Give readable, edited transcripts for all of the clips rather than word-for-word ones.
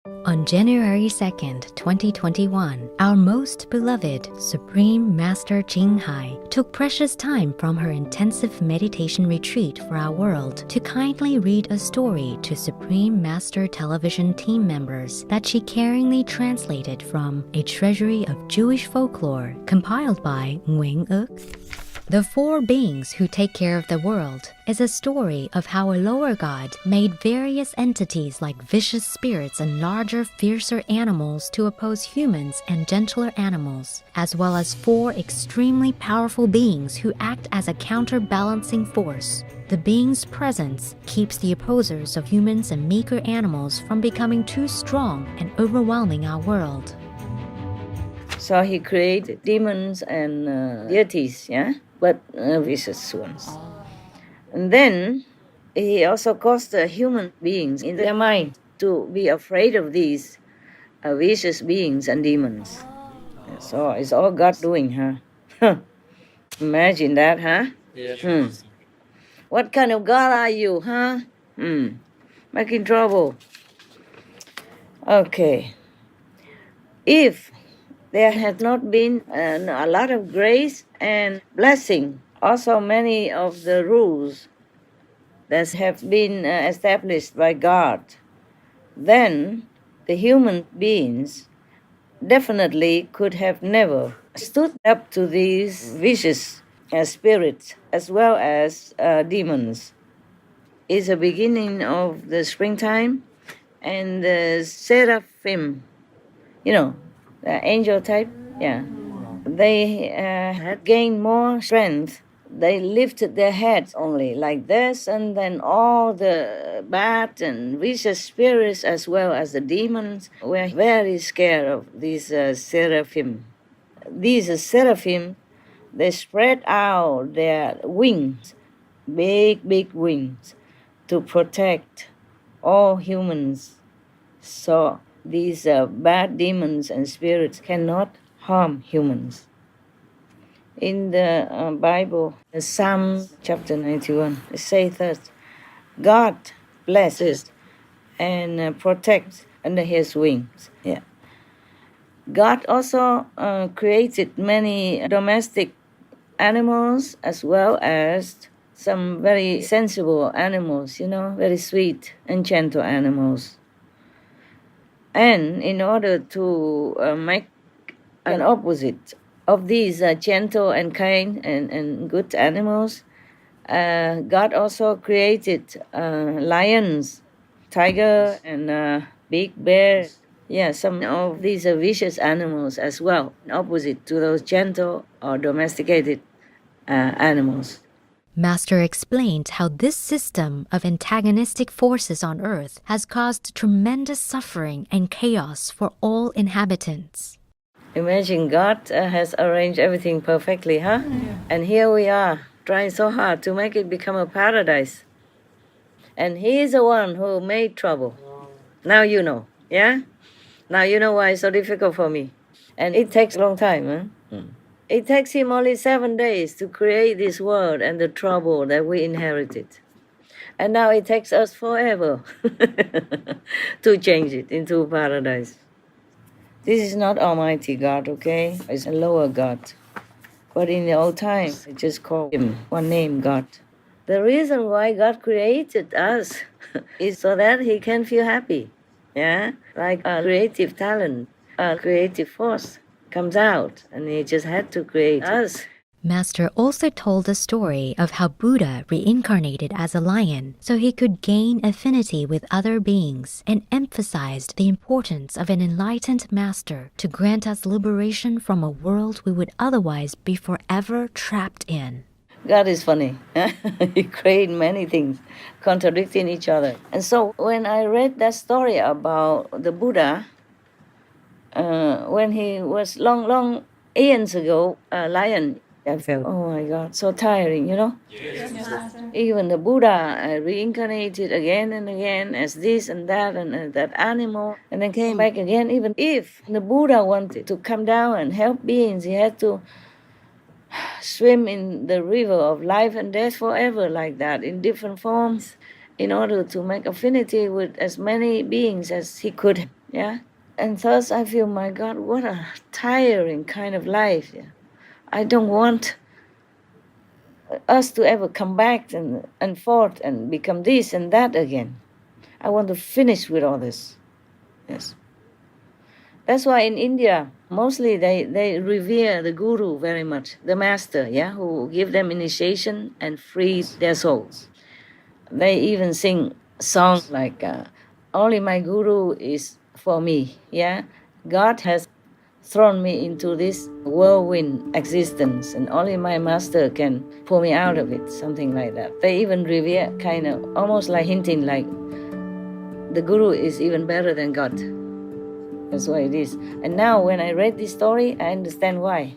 On January 2nd, 2021, our most beloved Supreme Master Ching Hai took precious time from her intensive meditation retreat for our world to kindly read a story to Supreme Master Television team members that she caringly translated from A Treasury of Jewish Folklore compiled by Nguyen Ước. The Four Beings Who Take Care of the World is a story of how a lower god made various entities like vicious spirits and larger, fiercer animals to oppose humans and gentler animals, as well as four extremely powerful beings who act as a counterbalancing force. The being's presence keeps the opposers of humans and meeker animals from becoming too strong and overwhelming our world. So he created demons and deities, yeah? But vicious ones. And then he also caused the human beings in their mind to be afraid of these vicious beings and demons. So it's all God doing, huh? Imagine that, huh? Yeah. What kind of God are you, huh? Making trouble. Okay. If there had not been a lot of grace and blessing, also many of the rules that have been established by God, then the human beings definitely could have never stood up to these vicious spirits as well as demons. It's the beginning of the springtime, and the seraphim, the angel type, yeah. They had gained more strength. They lifted their heads only like this, and then all the bad and vicious spirits as well as the demons were very scared of these seraphim. These seraphim, they spread out their wings, big wings, to protect all humans. So these bad demons and spirits cannot harm humans. In the Bible, Psalm chapter 91, it says that God blesses and protects under his wings. Yeah. God also created many domestic animals as well as some very sensible animals, very sweet and gentle animals. And in order to make an opposite of these gentle and kind and good animals, God also created lions, tiger, and big bear. Yeah, some of these are vicious animals as well, opposite to those gentle or domesticated animals. Master explained how this system of antagonistic forces on Earth has caused tremendous suffering and chaos for all inhabitants. Imagine God has arranged everything perfectly, huh? Yeah. And here we are, trying so hard to make it become a paradise. And he is the one who made trouble. Now you know, yeah? Now you know why it's so difficult for me. And it takes a long time, huh? It takes him only 7 days to create this world and the trouble that we inherited. And now it takes us forever to change it into paradise. This is not Almighty God, okay? It's a lower God. But in the old time, they just called him one name, God. The reason why God created us is so that he can feel happy, yeah? Like a creative talent, a creative force comes out, and he just had to create us. Master also told a story of how Buddha reincarnated as a lion so he could gain affinity with other beings, and emphasized the importance of an enlightened master to grant us liberation from a world we would otherwise be forever trapped in. God is funny. He created many things contradicting each other. And so when I read that story about the Buddha, when he was long eons ago, a lion, I felt, oh my God, so tiring, Yes. Even the Buddha reincarnated again and again as this and that animal, and then came back again. Even if the Buddha wanted to come down and help beings, he had to swim in the river of life and death forever like that, in different forms, in order to make affinity with as many beings as he could. Yeah. And thus I feel, my God, what a tiring kind of life. Yeah. I don't want us to ever come back and forth and become this and that again. I want to finish with all this. Yes. That's why in India, mostly they revere the guru very much, the master, yeah, who give them initiation and frees their souls. They even sing songs like, only my guru is for me, yeah. God has thrown me into this whirlwind existence, and only my master can pull me out of it, something like that. They even revere, kind of almost like hinting like the guru is even better than God. That's why it is. And now when I read this story, I understand why.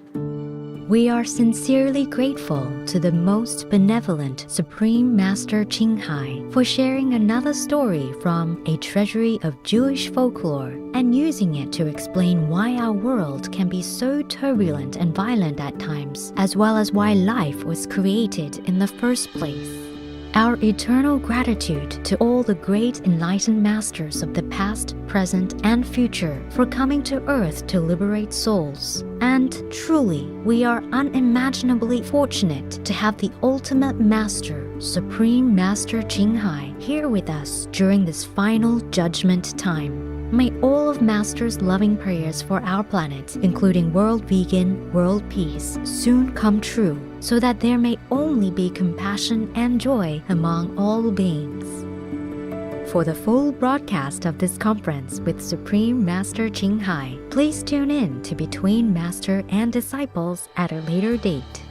We are sincerely grateful to the most benevolent Supreme Master Qinghai for sharing another story from a treasury of Jewish folklore and using it to explain why our world can be so turbulent and violent at times, as well as why life was created in the first place. Our eternal gratitude to all the great enlightened masters of the past, present, and future for coming to Earth to liberate souls. And truly, we are unimaginably fortunate to have the ultimate master, Supreme Master Qinghai, here with us during this final judgment time. May all of Master's loving prayers for our planet, including world vegan, world peace, soon come true, so that there may only be compassion and joy among all beings. For the full broadcast of this conference with Supreme Master Qinghai, please tune in to Between Master and Disciples at a later date.